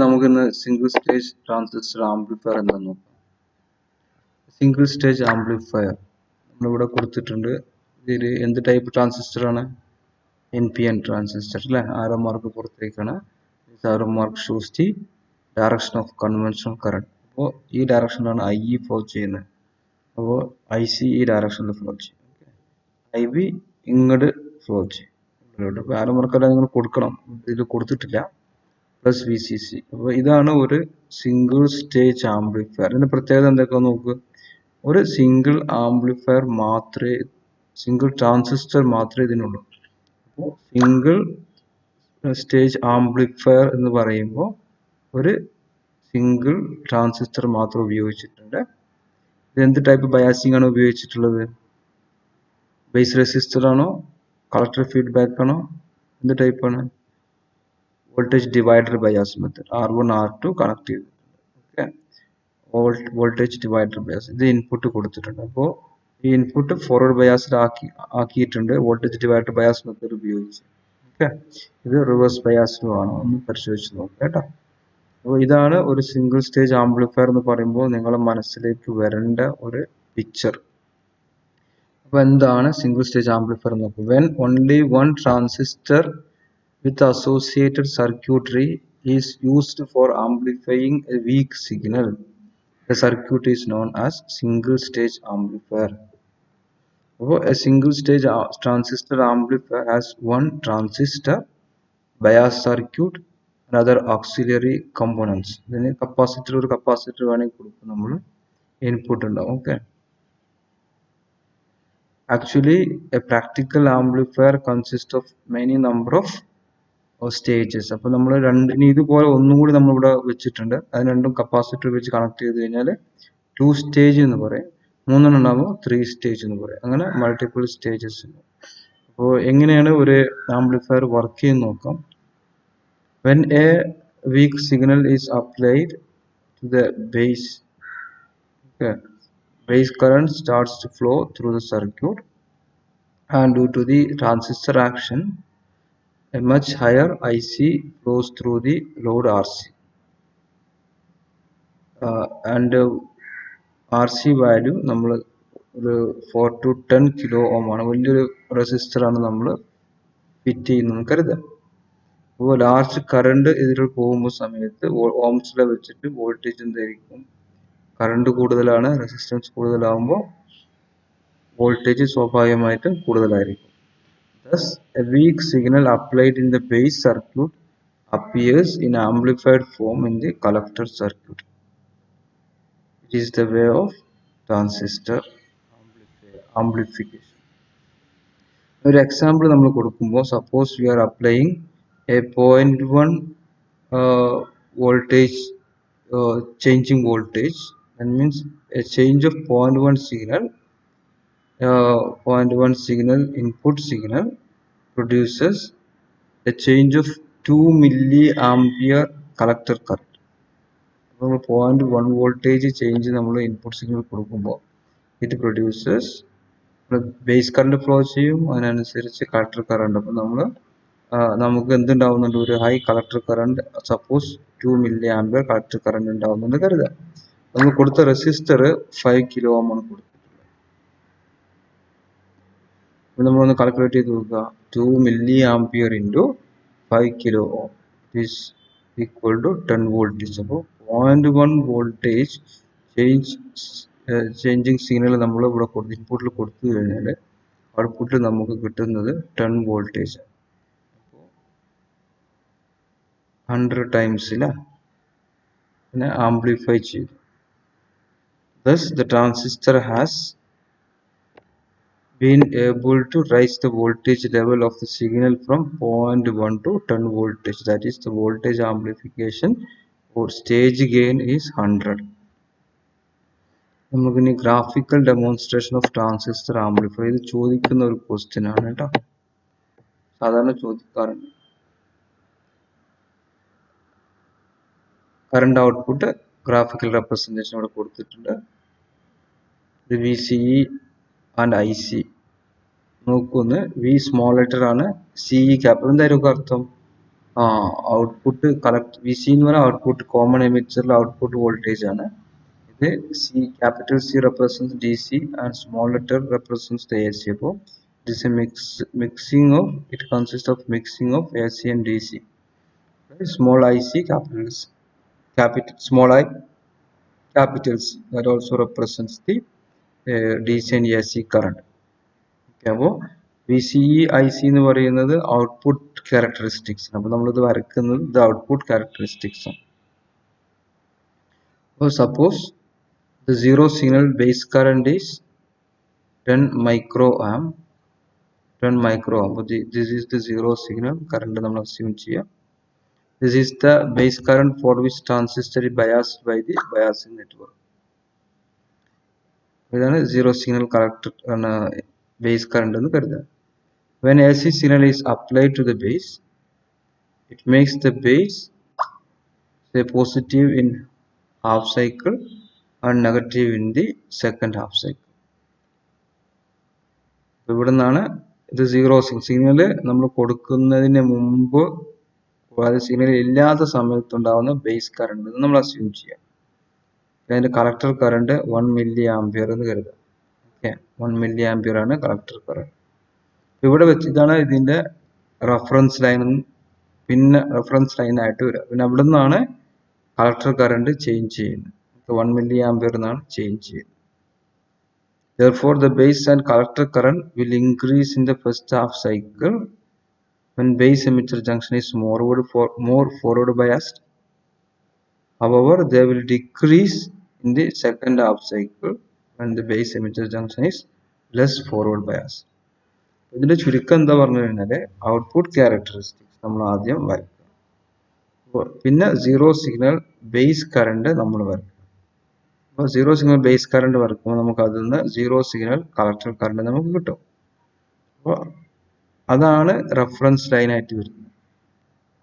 നമുക്കിന്ന് single stage transistor amplifier എന്താണെന്ന് നോക്കാം. സിംഗിൾ സ്റ്റേജ് ആംപ്ലിഫയർ നമ്മളിവിടെ കൊടുത്തിട്ടുണ്ട്. ഇതിൽ എന്ത് ടൈപ്പ് ട്രാൻസിസ്റ്റർ ആണ്? NPN ട്രാൻസിസ്റ്റർ അല്ലേ? ആരോ മാർക്ക് പുറത്തേക്കാണ്. Arrow mark shoes the direction of conventional current. അപ്പോൾ ഈ ഡയറക്ഷനിലാണ് IE ഫ്ലോ ചെയ്യുന്നത്. അപ്പോൾ IC ഈ ഡയറക്ഷനിൽ ഫ്ലോ ചെയ്യും. IB ഇങ്ങോട്ട് ഫ്ലോ ചെയ്യും. അപ്പോൾ ആരോ മാർക്കെല്ലാം നിങ്ങൾ കൊടുക്കണം. ഇതിൽ കൊടുത്തിട്ടില്ല. Plus VCC. അപ്പോൾ ഇതാണ് ഒരു സിംഗിൾ സ്റ്റേജ് ആംപ്ലിഫയർ. ഇതിന്റെ പ്രത്യേകത എന്തൊക്കെയാണെന്ന് നോക്കുക. ഒരു സിംഗിൾ ആംപ്ലിഫയർ മാത്രമേ, സിംഗിൾ ട്രാൻസിസ്റ്റർ മാത്രമേ ഇതിനുള്ളൂ. അപ്പോൾ സിംഗിൾ സ്റ്റേജ് ആംപ്ലിഫയർ എന്ന് പറയുമ്പോൾ ഒരു സിംഗിൾ ട്രാൻസിസ്റ്റർ മാത്രം ഉപയോഗിച്ചിട്ടുണ്ട്. ഇത് എന്ത് ടൈപ്പ് ബയാസിംഗ് ആണ് ഉപയോഗിച്ചിട്ടുള്ളത്? ബേസ് റെസിസ്റ്റർ ആണോ, കളക്ടർ ഫീഡ്ബാക്ക് ആണോ, എന്ത് ടൈപ്പാണ്? Voltage divider bias method. R1 R2 connect ചെയ്തിട്ടുണ്ട്. Okay, voltage divider bias. ഇത് ഇൻപുട്ട് കൊടുത്തിട്ടുണ്ട്. അപ്പോൾ ഈ ഇൻപുട്ട് ഫോർവേഡ് ബയാസിൽ ആക്കിയിട്ടുണ്ട് വോൾട്ടേജ് ഡിവൈഡർ ബയാസ് മെത്തേഡ് ഉപയോഗിച്ച്. ഓക്കെ, ഇത് റിവേഴ്സ് ബയാസിലും ആണോ ഒന്ന് പരിശോധിച്ച് നോക്കാം കേട്ടോ. അപ്പോൾ ഇതാണ് ഒരു സിംഗിൾ സ്റ്റേജ് ആംപ്ലിഫയർ എന്ന് പറയുമ്പോൾ നിങ്ങളുടെ മനസ്സിലേക്ക് വരേണ്ട ഒരു പിക്ചർ. അപ്പോൾ എന്താണ് സിംഗിൾ സ്റ്റേജ് ആംപ്ലിഫയർ എന്ന് നോക്കുക. When only one transistor with associated circuitry is used for amplifying a weak signal, the circuit is known as single stage amplifier. So a single stage transistor amplifier has one transistor, bias circuit, and other auxiliary components. Then a capacitor വേണമെങ്കിൽ കൊടുക്കും നമ്മൾ, input ഉണ്ടാവും. Okay, actually a practical amplifier consists of many number of stages. അപ്പോൾ നമ്മൾ ഇനി ഇതുപോലെ ഒന്നും കൂടി നമ്മളിവിടെ വെച്ചിട്ടുണ്ട്. അത് രണ്ടും കപ്പാസിറ്റർ വെച്ച് കണക്ട് ചെയ്ത് കഴിഞ്ഞാൽ 2 സ്റ്റേജ് എന്ന് പറയും. 3 ഉണ്ടാകുമ്പോൾ 3 സ്റ്റേജ് എന്ന് പറയും. അങ്ങനെ മൾട്ടിപ്പിൾ സ്റ്റേജസ് ഉണ്ട്. അപ്പോൾ എങ്ങനെയാണ് ഒരു ആംപ്ലിഫയർ വർക്ക് ചെയ്യുന്നത് നോക്കാം. When a weak signal is applied to the base, base current starts to flow through the circuit and due to the transistor action a much higher IC flows through the load RC, and RC value നമ്മൾ ഒരു 4 to 10 kilo ohm ആണ്. വലിയൊരു resistor ആണ് നമ്മൾ fit ചെയ്യുന്നത് കരുതുക. അപ്പോൾ large current ഇതിൽ പോകുമ്പോൾ സമയത്ത് ഓംസിലെ വെച്ചിട്ട് വോൾട്ടേജ് എന്തായിരിക്കും? കറണ്ട് കൂടുതലാണ്, റെസിസ്റ്റൻസ് കൂടുതലാകുമ്പോൾ വോൾട്ടേജ് സ്വാഭാവികമായിട്ടും കൂടുതലായിരിക്കും. Thus, a weak signal applied in the base circuit appears in amplified form in the collector circuit. It is the way of transistor amplification. ഒരു എക്സാമ്പിൾ നമ്മൾ കൊടുക്കുമ്പോൾ, suppose V R applying A 0.1 voltage, changing voltage, that means a change of 0.1 signal, 0.1 signal, input signal produces a change of 2 milliampere collector current. നമ്മൾ 0.1 voltage change നമ്മൾ input signal കൊടുക്കുമ്പോൾ it produces base current flow ചെയ്യും, അതിനനുസരിച്ച് collector current. അപ്പോൾ നമുക്ക് എന്തുണ്ടാവുന്നുണ്ട്? ഒരു high collector current, suppose 2 milliampere collector current ഉണ്ടാവുന്നുണ്ട് കരുതുക. നമ്മൾ കൊടുത്ത റെസിസ്റ്റർ 5 കിലോ ഓം ആണ് കൊടുത്തിട്ടുള്ളത്. നമ്മളൊന്ന് കാൽക്കുലേറ്റ് ചെയ്ത് നോക്കുക. 2 milliampere into 5 kilo ohm is equal to 10 voltage. അപ്പോൾ 0.1 voltage ചേഞ്ചിങ് സിഗ്നൽ നമ്മൾ ഇവിടെ ഇൻപുട്ടിൽ കൊടുത്തു കഴിഞ്ഞാൽ ഔട്ട്പുട്ടിൽ നമുക്ക് കിട്ടുന്നത് 10 വോൾട്ടേജ്. അപ്പോൾ 100 ടൈംസിൽ പിന്നെ ആംപ്ലിഫൈ ചെയ്തു. Thus the transistor has been able to raise the voltage level of the signal from 0.1 to 10 voltage. That is the voltage amplification or stage gain is 100. നമുക്കിനി graphical demonstration of transistor amplifier, ഇത് ചോദിക്കുന്ന ഒരു question ആണ് കേട്ടോ, സാധാരണ ചോദിക്കാറുണ്ട്. Current output graphical representation ഇവിടെ കൊടുത്തിട്ടുണ്ട്. ഇത് VCE ആൻഡ് IC നോക്കുന്നു. V സ്മോൾ ലെറ്റർ ആണ്, CE ക്യാപിറ്റൽ. എന്തായിരിക്കും അർത്ഥം? ഔട്ട്പുട്ട് കളക്ട് വി സി എന്ന് പറഞ്ഞാൽ ഔട്ട്പുട്ട് കോമൺ എമിറ്ററിലെ ഔട്ട്പുട്ട് വോൾട്ടേജ് ആണ്. ഇത് C capital C represents D C and small letter represents the A C. അപ്പോൾ it is a mixing of, it consists of mixing of AC and DC. Small IC, capitals, capital small I, capitals, that also represents the DC and AC current. Okay, അപ്പോൾ V C I C എന്ന് പറയുന്നത് output characteristics. അപ്പോൾ നമ്മളിത് വരയ്ക്കുന്നത് ഇത് output characteristics ആണ്. അപ്പോൾ suppose the zero signal base current is 10 microamp. 10 microamp. This is the zero signal current നമ്മൾ assume ചെയ്യാം. This is the base current for which transistor is biased by the biasing network. ഇതാണ് zero signal base current എന്ന് കരുതുക. When AC signal is applied to the base, it makes the base say positive in half cycle and negative in the second half cycle. ഇവിടെ നിന്നാണ് ഇത് zero signal നമ്മൾ കൊടുക്കുന്നതിന് മുമ്പ്, അതായത് സിഗ്നൽ ഇല്ലാത്ത സമയത്തുണ്ടാവുന്ന ബേസ് കറണ്ട് എന്ന് നമ്മൾ അസ്യൂം ചെയ്യാം. അതിന്റെ കളക്ടർ കറണ്ട് 1 മില്ലി ആംപിയർ എന്ന് കരുതാം. ഓക്കെ, 1 മില്ലി ആംപിയർ ആണ് കളക്ടർ കറണ്ട്. ഇവിടെ വെച്ചിട്ടാണ് ഇതിന്റെ റെഫറൻസ് ലൈൻ, പിന്നെ റെഫറൻസ് ലൈൻ ആയിട്ട് വരിക. പിന്നെ അവിടെ നിന്നാണ് കളക്ടർ കറണ്ട് ചേഞ്ച് ചെയ്യുന്നത്. 1 മില്ലി ആംപിയർ എന്നാണ് ചേഞ്ച് ചെയ്യുന്നത്. Therefore, the base and collector current will increase in the first half cycle when base emitter junction is more forward biased. However, they will decrease in the second half cycle when the base emitter junction is less forward biased. ഇതിന്റെ ചുരുക്കം എന്താ പറഞ്ഞു കഴിഞ്ഞാൽ output characteristics നമ്മൾ ആദ്യം വരയ്ക്കുക, പിന്നെ zero signal base current നമ്മൾ വരയ്ക്കുക. അപ്പോൾ സീറോ സിഗ്നൽ ബേസ് കറണ്ട് വരയ്ക്കുമ്പോൾ നമുക്ക് അതിൽ നിന്ന് സീറോ സിഗ്നൽ കളക്ടർ കറണ്ട് നമുക്ക് കിട്ടും. അപ്പോൾ അതാണ് റെഫറൻസ് ലൈനായിട്ട് വരുന്നത്.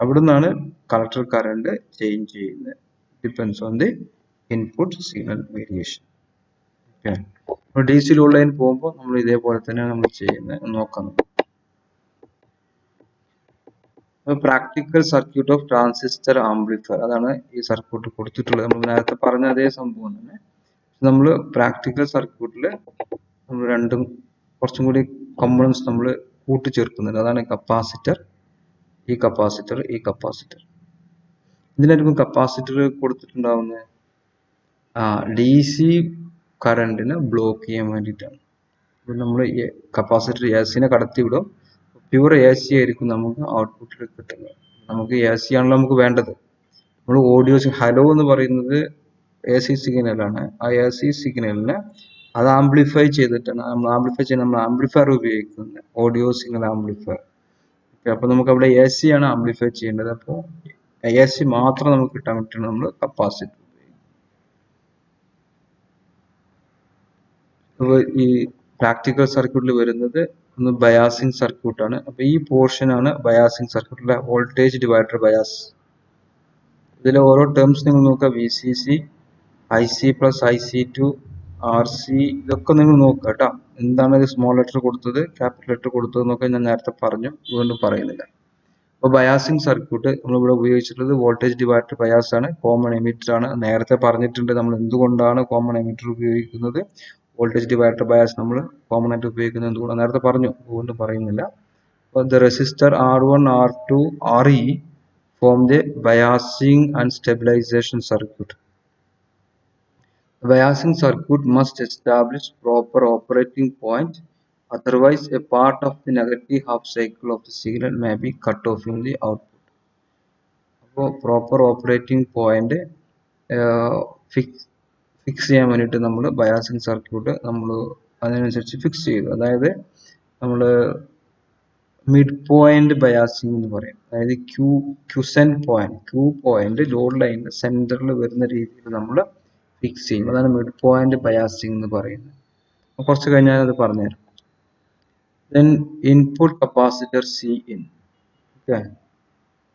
അവിടെ നിന്നാണ് കളക്ടർ കറണ്ട് ചേഞ്ച് ചെയ്യുന്നത്. Depends on the input signal variation. Okay, അപ്പോൾ ഡി സി ലോഡ് ലൈൻ പോകുമ്പോൾ നമ്മൾ ഇതേപോലെ തന്നെയാണ് നമ്മൾ ചെയ്യുന്നത്. നോക്കാം. Practical circuit of transistor amplifier, അതാണ് ഈ സർക്യൂട്ട് കൊടുത്തിട്ടുള്ളത്. നമ്മൾ നേരത്തെ പറഞ്ഞ അതേ സംഭവം തന്നെ. നമ്മൾ പ്രാക്ടിക്കൽ സർക്യൂട്ടിൽ നമ്മൾ രണ്ടും കുറച്ചും കൂടി കമ്പോണൻസ് നമ്മൾ കൂട്ടിച്ചേർക്കുന്നുണ്ട്. അതാണ് കപ്പാസിറ്റർ, ഈ കപ്പാസിറ്റർ, ഈ കപ്പാസിറ്റർ. ഇതിനായിരിക്കും കപ്പാസിറ്റർ കൊടുത്തിട്ടുണ്ടാവുന്നത് ഡി സി കറണ്ടിനെ ബ്ലോക്ക് ചെയ്യാൻ വേണ്ടിയിട്ടാണ്. നമ്മൾ കപ്പാസിറ്റർ എ സിനെ കടത്തിവിടും. പ്യൂർ എ സി ആയിരിക്കും നമുക്ക് ഔട്ട്പുട്ടിൽ കിട്ടുന്നത്. നമുക്ക് എ സി ആണല്ലോ നമുക്ക് വേണ്ടത്. നമ്മൾ ഓഡിയോ ഹലോ എന്ന് പറയുന്നത് എ സി സിഗ്നലാണ്. ആ എ സി സിഗ്നലിനെ അത് ആംപ്ലിഫൈ ചെയ്തിട്ടാണ് നമ്മൾ ആംപ്ലിഫയർ ഉപയോഗിക്കുന്നത്, ഓഡിയോ സിഗ്നൽ ആംപ്ലിഫയർ. അപ്പോൾ നമുക്ക് അവിടെ എ സി ആണ് ആംപ്ലിഫൈ ചെയ്യേണ്ടത്. അപ്പോൾ എ സി മാത്രം നമുക്ക് കിട്ടാൻ വേണ്ടിയിട്ടാണ് നമ്മൾ കപ്പാസിറ്റർ ഉപയോഗിക്കുന്നത്. ഈ പ്രാക്ടിക്കൽ സർക്യൂട്ടിൽ വരുന്നത് ഒന്ന് ബയാസിങ് സർക്യൂട്ടാണ്. അപ്പോൾ ഈ പോർഷൻ ആണ് ബയാസിങ് സർക്യൂട്ടിലെ വോൾട്ടേജ് ഡിവൈഡർ ബയാസ്. ഇതിലെ ഓരോ ടേംസ് നിങ്ങൾ നോക്കുക. V C C, I C plus I C two, R C, ഇതൊക്കെ നിങ്ങൾ നോക്കുക കേട്ടോ. എന്താണ് ഇത് സ്മോൾ ലെറ്റർ കൊടുത്തത്, ക്യാപിറ്റൽ ലെറ്റർ കൊടുത്തത് എന്നൊക്കെ ഞാൻ നേരത്തെ പറഞ്ഞു, വീണ്ടും പറയുന്നില്ല. അപ്പോൾ ബയാസിങ് സർക്യൂട്ട് നമ്മളിവിടെ ഉപയോഗിച്ചിട്ടുള്ളത് വോൾട്ടേജ് ഡിവൈഡർ ബയാസ് ആണ്, കോമൺ എമിറ്റർ ആണ്. നേരത്തെ പറഞ്ഞിട്ടുണ്ട് നമ്മൾ എന്തുകൊണ്ടാണ് കോമൺ എമിറ്റർ ഉപയോഗിക്കുന്നത്, വോൾട്ടേജ് ഡിവൈഡർ ബയാസ് നമ്മൾ കോമൺ ആയിട്ട് ഉപയോഗിക്കുന്നത് എന്തുകൊണ്ടാണ് നേരത്തെ പറഞ്ഞു, വീണ്ടും പറയുന്നില്ല. അപ്പോൾ the resistor R1, R2, RE form the biasing and stabilization circuit. The biasing circuit must establish proper operating point, otherwise a part of the negative half cycle of the signal may be cut off in the output. അപ്പോൾ proper operating point fix ചെയ്യാൻ വേണ്ടിയിട്ട് നമ്മൾ biasing circuit നമ്മൾ അതിനനുസരിച്ച് fix ചെയ്തു. അതായത് നമ്മൾ mid point biasing എന്ന് പറയും. അതായത് ക്യൂ പോയിന്റ് ലോഡ് ലൈനിന്റെ സെന്ററിൽ വരുന്ന രീതിയിൽ നമ്മൾ ഫിക്സ് ചെയ്യും. അതാണ് മിഡ് പോയിന്റ് ബയാസിങ് എന്ന് പറയുന്നത്. കുറച്ച് കഴിഞ്ഞാൽ അത് പറഞ്ഞുതരാം. Then input capacitor Cin. Okay.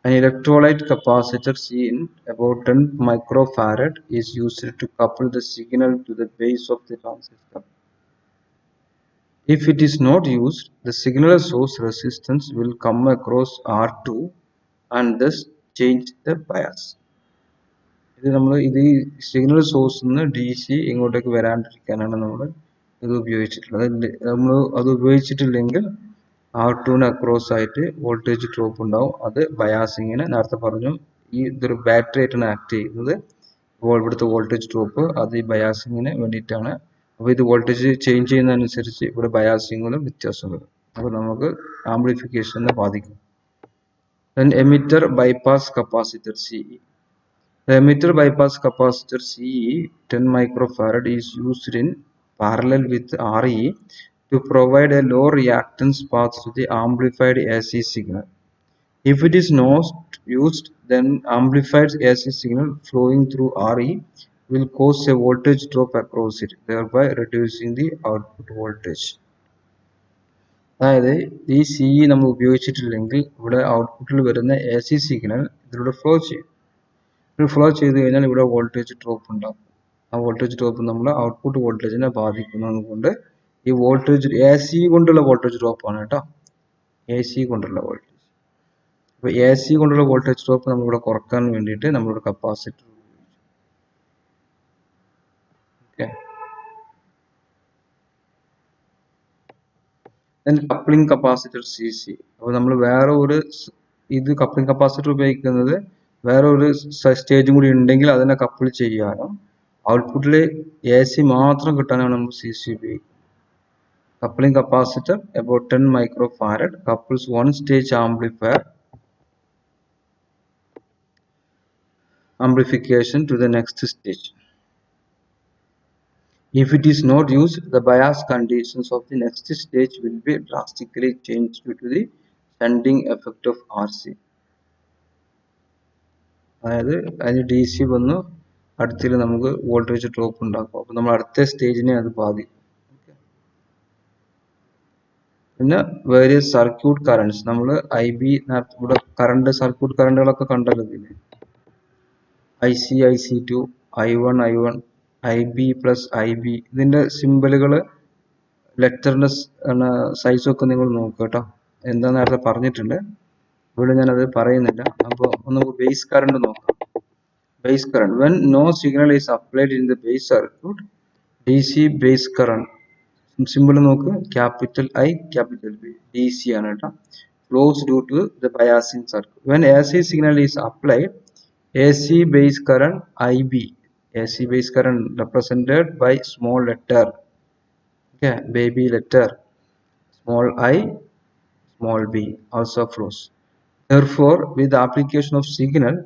An electrolyte capacitor Cin about 10 microfarad is used to couple the signal to the base of the transistor. If it is not used, the signal source resistance will come across R2 and thus change the bias. ഇത് നമ്മൾ ഇത് signal സോഴ്സിൽ നിന്ന് DC ഇങ്ങോട്ടേക്ക് വരാണ്ടിരിക്കാനാണ് നമ്മൾ ഇത് ഉപയോഗിച്ചിട്ടുള്ളത്. നമ്മൾ അത് ഉപയോഗിച്ചിട്ടില്ലെങ്കിൽ R2 അക്രോസ് ആയിട്ട് വോൾട്ടേജ് ഡ്രോപ്പ് ഉണ്ടാവും. അത് ബയാസിങ്ങിന് നേരത്തെ പറഞ്ഞു ഇതൊരു ബാറ്ററി ആയിട്ടാണ് ആക്ട് ചെയ്യുന്നത്. ഇവിടുത്തെ വോൾട്ടേജ് ഡ്രോപ്പ് അത് ഈ ബയാസിങ്ങിന് വേണ്ടിയിട്ടാണ്. അപ്പോൾ ഇത് വോൾട്ടേജ് ചേഞ്ച് ചെയ്യുന്നതനുസരിച്ച് ഇവിടെ ബയാസിങ്ങിലും വ്യത്യാസം വരും. അപ്പോൾ നമുക്ക് ആംപ്ലിഫിക്കേഷനെ ബാധിക്കും. Then emitter bypass capacitor CE. The emitter bypass capacitor CE 10 microfarad is used in parallel with RE to provide a low reactance path to the amplified AC signal. If it is not used, then amplified AC signal flowing through RE will cause a voltage drop across it, thereby reducing the output voltage. അതായത് ഈ CE നമ്മൾ ഉപയോഗിച്ചിട്ടില്ലെങ്കിൽ ഇവിടെ ഔട്ട്പുട്ടിൽ വരുന്ന AC signal ഇതിലൂടെ flow ചെയ്യും. ഇത് flow ചെയ്ത് കഴിഞ്ഞാൽ ഇവിടെ വോൾട്ടേജ് ഡ്രോപ്പ് ഉണ്ടാകും. ആ വോൾട്ടേജ് ഡ്രോപ്പ് നമ്മൾ ഔട്ട്പുട്ട് വോൾട്ടേജിനെ ബാധിക്കുന്നത് കൊണ്ട് ഈ വോൾട്ടേജ് AC കൊണ്ടുള്ള വോൾട്ടേജ് ഡ്രോപ്പാണ് കേട്ടോ. AC കൊണ്ടുള്ള വോൾട്ടേജ്. അപ്പോൾ AC കൊണ്ടുള്ള വോൾട്ടേജ് ഡ്രോപ്പ് നമ്മളിവിടെ കുറക്കാൻ വേണ്ടിയിട്ട് നമ്മളിവിടെ കപ്പാസിറ്റർ ഉപയോഗിച്ചു. ഓക്കെ. Coupling capacitor CC. അപ്പോൾ നമ്മൾ വേറെ ഒരു ഇത് കപ്ലിംഗ് കപ്പാസിറ്റർ ഉപയോഗിക്കുന്നത് വേറെ ഒരു സ്റ്റേജും കൂടി ഉണ്ടെങ്കിൽ അതിനെ കപ്പിൾ ചെയ്യാനും ഔട്ട്പുട്ടിൽ AC മാത്രം കിട്ടാനാണ് നമ്മൾ CC ഉപയോഗിക്കുന്നത്. Coupling capacitor about 10 microfarad couples one stage amplification to the next stage. If it is not used, the bias conditions of the next stage will be drastically changed due to the shunting effect of RC. അതായത് അതിന് DC വന്ന് അടുത്തിൽ നമുക്ക് voltage drop ഉണ്ടാക്കും. അപ്പോൾ നമ്മൾ അടുത്ത സ്റ്റേജിനെ അത് ബാധിക്കും. പിന്നെ വേരിയസ് സർക്യൂട്ട് കറണ്ട്സ് നമ്മൾ IB ഇവിടെ കറണ്ട് സർക്യൂട്ട് കറണ്ടുകളൊക്കെ കണ്ടല്ലോ. ഇതിന് IC, IC2, I1, IB plus IB ഇതിന്റെ സിമ്പലുകൾ ലെറ്ററിന്റെ സൈസൊക്കെ നിങ്ങൾ നോക്കുക കേട്ടോ. എന്താ നേരത്തെ പറഞ്ഞിട്ടുണ്ട്, ഇവിടെ ഞാനത് പറയുന്നില്ല. അപ്പോൾ നമുക്ക് ബേസ് കറണ്ട് നോക്കാം. Base current when no signal is applied in the base circuit, DC base current simple നോക്ക്, capital I capital B, DC ആണ് കേട്ടോ. flows due to the biasing circuit. When AC signal is applied, AC base current IB, AC base current represented by small letter, okay, baby letter, small I, small b also flows. Therefore, with the application of signal,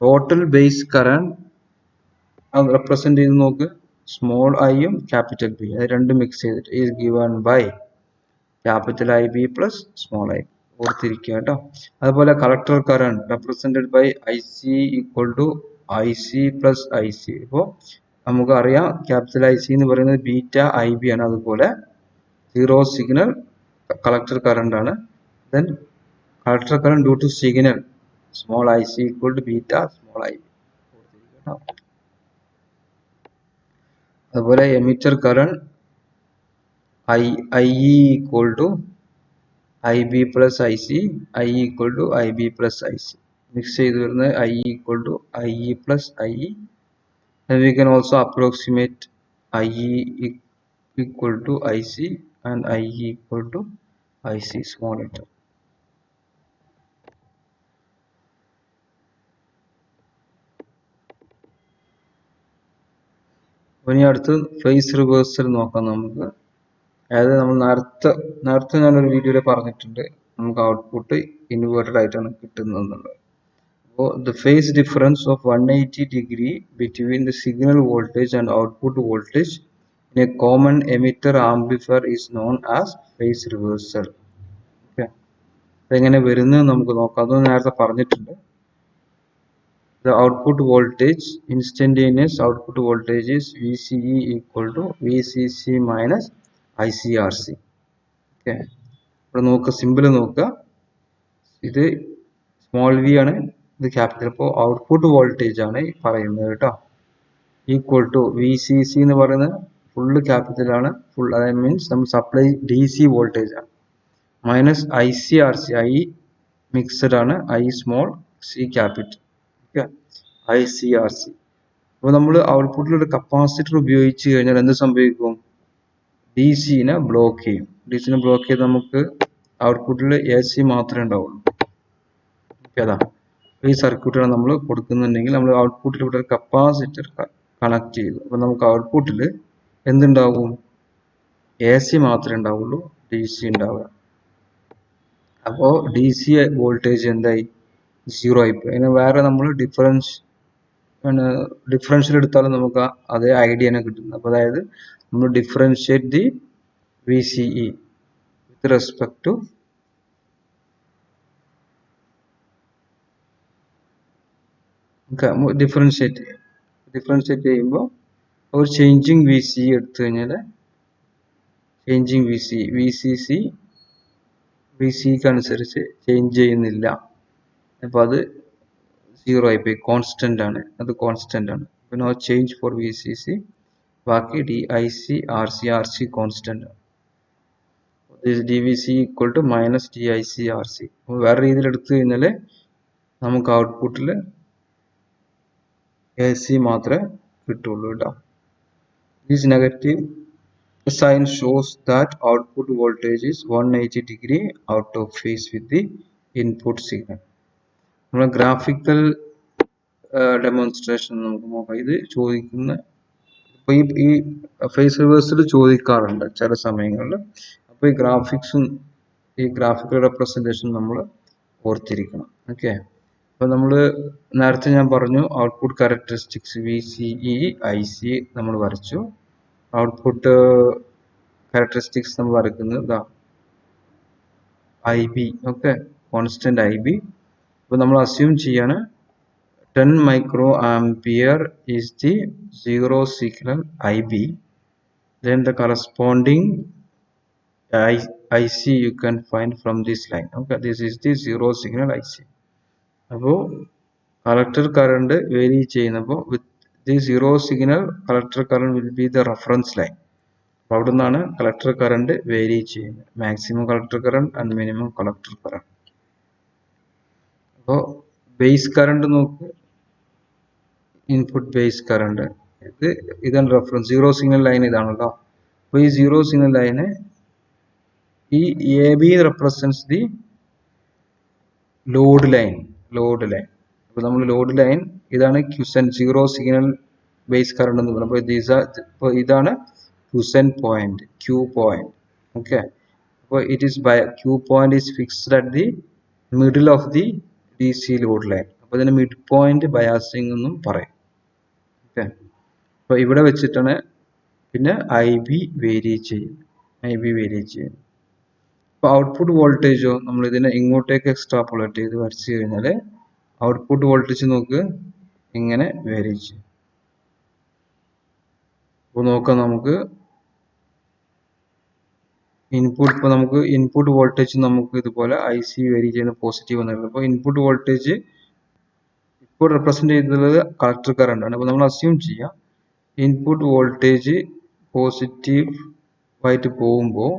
total base current represent ചെയ്ത് നോക്ക്, small I യും capital B അത് രണ്ടും mix ചെയ്തിട്ട് is given by capital IB plus small I. ഓർത്തിരിക്കുക കേട്ടോ. അതുപോലെ collector current represented by IC equal to IC plus IC. ഇപ്പോൾ നമുക്ക് അറിയാം ക്യാപിറ്റൽ IC എന്ന് പറയുന്നത് ബീറ്റ IB ആണ്. അതുപോലെ സീറോ സിഗ്നൽ കളക്ടർ കറണ്ട് ആണ്. then collector current due to signal small IC equal to beta small IB. അതുപോലെ emitter current IE equal to IB plus IC, IE equal to IB plus IC. Mix ചെയ്ത് വരുന്നത് IE equal to IE plus IE. Then we can also approximate IE equal to IC and IE equal to IC small letter. ഇനി അടുത്ത് face reversal നോക്കാം നമുക്ക്. അതായത് നമ്മൾ നേരത്തെ ഞാനൊരു വീഡിയോയിൽ പറഞ്ഞിട്ടുണ്ട് നമുക്ക് ഔട്ട്പുട്ട് ഇൻവേർട്ടഡ് ആയിട്ടാണ് കിട്ടുന്നത് എന്നുള്ളത്. അപ്പോൾ the phase difference of 180 degree between the signal voltage and output voltage in a common emitter amplifier is known as phase reversal. Okay, അതെങ്ങനെ വരുന്നത് നമുക്ക് നോക്കാം. അതൊന്നും നേരത്തെ പറഞ്ഞിട്ടുണ്ട്. The output voltage, instantaneous output voltage is VCE equal to VCC minus ICRC. Okay, ഇവിടെ നോക്കുക, simple നോക്കുക. ഇത് സ്മോൾ വി ആണ്, ഇത് ക്യാപിറ്റൽ. അപ്പോൾ ഔട്ട്പുട്ട് വോൾട്ടേജ് ആണ് പറയുന്നത് കേട്ടോ. ഈക്വൽ ടു VCC എന്ന് പറയുന്നത് ഫുള്ള് ക്യാപിറ്റൽ ആണ്, ഫുൾ. അതായത് മീൻസ് നമ്മൾ സപ്ലൈ DC വോൾട്ടേജ് ആണ്. മൈനസ് ICRC, I മിക്സഡ് ആണ്, I small C capital. Okay, ICRC. അപ്പോൾ നമ്മൾ ഔട്ട്പുട്ടിലൊരു കപ്പാസിറ്റർ ഉപയോഗിച്ച് കഴിഞ്ഞാൽ എന്ത് സംഭവിക്കും? DC-നെ ബ്ലോക്ക് ചെയ്യും. DC-നെ ബ്ലോക്ക് ചെയ്ത് നമുക്ക് ഔട്ട്പുട്ടിൽ AC മാത്രമേ ഉണ്ടാവുള്ളൂ. അതാ ഈ സർക്യൂട്ടാണ് നമ്മൾ കൊടുക്കുന്നുണ്ടെങ്കിൽ നമ്മൾ ഔട്ട്പുട്ടിൽ ഇവിടെ ഒരു കപ്പാസിറ്റർ കണക്ട് ചെയ്തു. അപ്പോൾ നമുക്ക് ഔട്ട്പുട്ടിൽ എന്തുണ്ടാവും? AC മാത്രമേ ഉണ്ടാവുള്ളൂ, DC ഉണ്ടാവുക. അപ്പോൾ DC വോൾട്ടേജ് എന്തായി? 0 ആയിപ്പോയി. അതിന് വേറെ നമ്മൾ ഡിഫറൻഷ്യൽ എടുത്താലും നമുക്ക് അതേ ഐഡിയ തന്നെ കിട്ടുന്നത്. അപ്പോൾ അതായത് നമ്മൾ differentiate the VCE with respect to differentiate ചെയ്യുമ്പോൾ ഒരു ചേഞ്ചിങ് VCE എടുത്തു കഴിഞ്ഞാൽ ചേഞ്ചിങ് VCക്ക് അനുസരിച്ച് ചേഞ്ച് ചെയ്യുന്നില്ല. അപ്പോൾ അത് 0 ആയിപ്പോയി, കോൺസ്റ്റന്റ് ആണ്, അത് കോൺസ്റ്റന്റ് ആണ്. അപ്പോൾ നോ ചേഞ്ച് ഫോർ VCC. ബാക്കി DIC/RC കോൺസ്റ്റന്റ് ആണ്. DVC equal to minus DIC/RC. വേറെ രീതിയിൽ എടുത്തു കഴിഞ്ഞാൽ നമുക്ക് ഔട്ട്പുട്ടിൽ AC മാത്രമേ കിട്ടുള്ളൂ കേട്ടോ. This negative sign shows that output voltage is 180 degree out of phase with the input signal. നമ്മൾ ഗ്രാഫിക്കൽ ഡെമോൺസ്ട്രേഷൻ നമുക്ക് നോക്കാം. ഇത് ചോദിക്കുന്ന ഇപ്പോൾ ഈ ഫേസ് റിവേഴ്സിൽ ചോദിക്കാറുണ്ട് ചില സമയങ്ങളിൽ. അപ്പോൾ ഈ ഗ്രാഫിക്കൽ റെപ്രസെൻറ്റേഷൻ നമ്മൾ ഓർത്തിരിക്കണം. ഓക്കെ, അപ്പോൾ നമ്മൾ നേരത്തെ ഞാൻ പറഞ്ഞു ഔട്ട്പുട്ട് ക്യാരക്ടറിസ്റ്റിക്സ് VCE IC നമ്മൾ വരച്ചു. ഔട്ട്പുട്ട് ക്യാരക്ടറിസ്റ്റിക്സ് നമ്മൾ വരയ്ക്കുന്നത് ഇതാ IB. Okay, constant IB. അപ്പോൾ നമ്മൾ അസ്യൂം ചെയ്യാണ് 10 micro ampere is the zero signal IB. Then the corresponding IC you can find from this line. Okay, this is the zero signal IC. അപ്പോൾ collector current vary ചെയ്യുന്നപ്പോൾ with the zero signal collector current will be the reference line. അപ്പോൾ അവിടെ നിന്നാണ് collector current vary ചെയ്യുന്നത്, maximum collector current and minimum collector current. അപ്പോൾ base current നോക്ക്, input base current ഇതാണ് reference. Zero signal line ഇതാണല്ലോ. അപ്പോൾ ഈ സീറോ സിഗ്നൽ ലൈന് ഈ AB represents the load line. അപ്പോൾ നമ്മൾ ലോഡ് ലൈൻ ഇതാണ് quiescent zero signal base current എന്ന് പറയുന്നത്. അപ്പോൾ ഇതാണ് ക്യുസെന്റ് പോയിന്റ്, Q പോയിന്റ്. ഓക്കെ, അപ്പോൾ Q point is fixed at the middle of the DC load line. അപ്പോൾ ഇതിന് മിഡ് പോയിന്റ് ബയാസിംഗ് എന്നും പറയും. ഓക്കെ, അപ്പോൾ ഇവിടെ വെച്ചിട്ടാണ് പിന്നെ IB വേരി ചെയ്യും. അപ്പോൾ ഔട്ട്പുട്ട് വോൾട്ടേജോ നമ്മൾ ഇതിനെ ഇങ്ങോട്ടേക്ക് എക്സ്ട്രാപോളേറ്റ് ചെയ്ത് വരച്ചു കഴിഞ്ഞാൽ ഔട്ട്പുട്ട് വോൾട്ടേജ് നോക്ക് ഇങ്ങനെ വേരി ചെയ്യും. അപ്പോൾ നോക്കാം നമുക്ക് ഇൻപുട്ട് വോൾട്ടേജ് നമുക്ക് ഇതുപോലെ IC വേരി ചെയ്യുന്ന പോസിറ്റീവ് എന്നുള്ളത്. അപ്പോൾ ഇൻപുട്ട് വോൾട്ടേജ് ഇപ്പോൾ റെപ്രസെന്റ് ചെയ്തിട്ടുള്ളത് കളക്ടർ കറണ്ട് ആണ്. അപ്പോൾ നമ്മൾ അസ്യൂം ചെയ്യാം ഇൻപുട്ട് വോൾട്ടേജ് പോസിറ്റീവ് ആയിട്ട് പോകുമ്പോൾ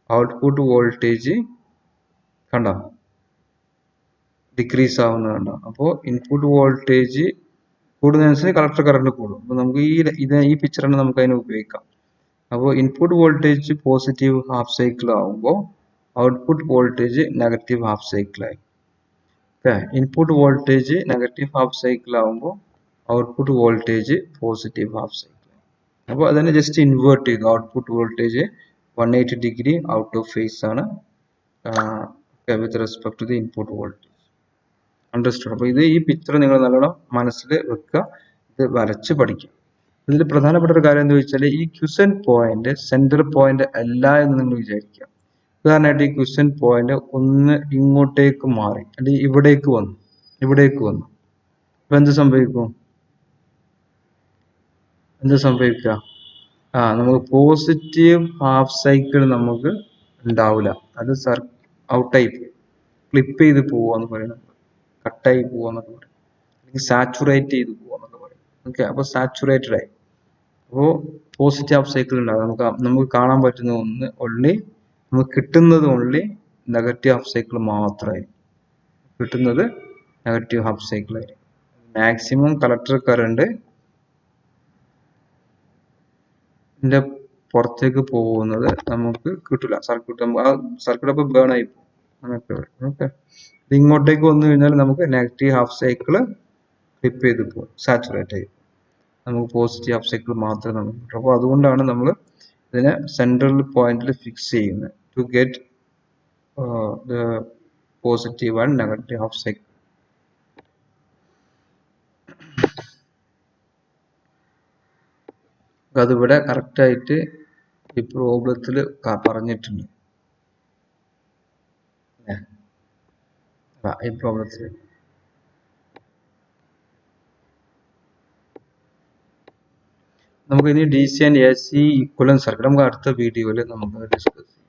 ഔട്ട്പുട്ട് വോൾട്ടേജ് കണ്ടോ ഡിക്രീസ് ആവുന്നത് കണ്ടോ. അപ്പോൾ ഇൻപുട്ട് വോൾട്ടേജ് കൂടുന്നതനുസരിച്ച് കളക്ടർ കറണ്ട് കൂടും. അപ്പോൾ നമുക്ക് ഈ പിക്ചറാണ് നമുക്ക് അതിനെ ഉപയോഗിക്കാം. അപ്പോൾ input voltage positive half cycle ആവുമ്പോൾ output voltage negative half cycle ആയി. Okay, input voltage negative half cycle ആവുമ്പോൾ output voltage positive half cycle. അപ്പോൾ അതിനെ ജസ്റ്റ് ഇൻവേർട്ട് ചെയ്തു. Output voltage 180 degree out of phase ആണ് with respect to the input voltage. Understood? അപ്പോൾ ഈ picture നിങ്ങൾ നല്ലോണം മനസ്സിൽ വെക്കുക, ഇത് വരച്ച് പഠിക്കുക. ഇതിൽ പ്രധാനപ്പെട്ട ഒരു കാര്യം എന്താ വെച്ചാൽ ഈ ക്യുസെന്റ് പോയിന്റ് സെന്റർ പോയിന്റ് അല്ല എന്ന് നിങ്ങൾ വിചാരിക്കുക. ഉദാഹരണമായിട്ട് ഈ ക്യുസെന്റ് പോയിന്റ് ഒന്ന് ഇങ്ങോട്ടേക്ക് മാറി അല്ലെങ്കിൽ ഇവിടേക്ക് വന്നു. അപ്പൊ എന്ത് സംഭവിക്കുക? നമുക്ക് പോസിറ്റീവ് ഹാഫ് സൈക്കിൾ നമുക്ക് ഉണ്ടാവില്ല. അത് ഔട്ടായി ഫ്ലിപ്പ് ചെയ്ത് പോവാന്ന് പറയുന്നത്, കട്ടായി പോവാന്നൊക്കെ പറയും, അല്ലെങ്കിൽ സാച്ചുറേറ്റ് ചെയ്ത് പോവാന്നൊക്കെ പറയും. ഓക്കെ, അപ്പോൾ സാച്ചുറേറ്റഡ് ആയി. അപ്പോൾ പോസിറ്റീവ് ഹാഫ് സൈക്കിൾ ഉണ്ടാകും. നമുക്ക് കാണാൻ പറ്റുന്ന നമുക്ക് കിട്ടുന്നത് നെഗറ്റീവ് ഹാഫ് സൈക്കിൾ മാത്രമായി കിട്ടുന്നത്. നെഗറ്റീവ് ഹാഫ് സൈക്കിൾ ആയിരിക്കും. മാക്സിമം കളക്ടർ കറണ്ട് ഇതിന്റെ പുറത്തേക്ക് പോകുന്നത് നമുക്ക് കിട്ടില്ല. സർക്യൂട്ട് ആ സർക്യൂട്ട് അപ്പോൾ ബേൺ ആയി പോകും. ഓക്കെ, ഇത് ഇങ്ങോട്ടേക്ക് വന്നു കഴിഞ്ഞാൽ നമുക്ക് നെഗറ്റീവ് ഹാഫ് സൈക്കിൾ ക്ലിപ്പ് ചെയ്ത് പോകും, സാച്ചുറേറ്റ് ആയി. നമുക്ക് പോസിറ്റീവ് ഹാഫ് സൈക്കിൾ മാത്രമേ നമുക്ക് കിട്ടൂ. അപ്പോൾ അതുകൊണ്ടാണ് നമ്മൾ ഇതിനെ സെൻട്രൽ പോയിന്റിൽ ഫിക്സ് ചെയ്യുന്നത്, to get positive and negative half cycle. അതിവിടെ കറക്റ്റ് ആയിട്ട് ഈ പ്രോബ്ലത്തിൽ പറഞ്ഞിട്ടുണ്ട്. ഈ പ്രോബ്ലത്തിൽ നമുക്ക് ഇനി DC and AC equivalent circuit നമുക്ക് അടുത്ത വീഡിയോയിൽ നമുക്ക് ഡിസ്കസ് ചെയ്യാം.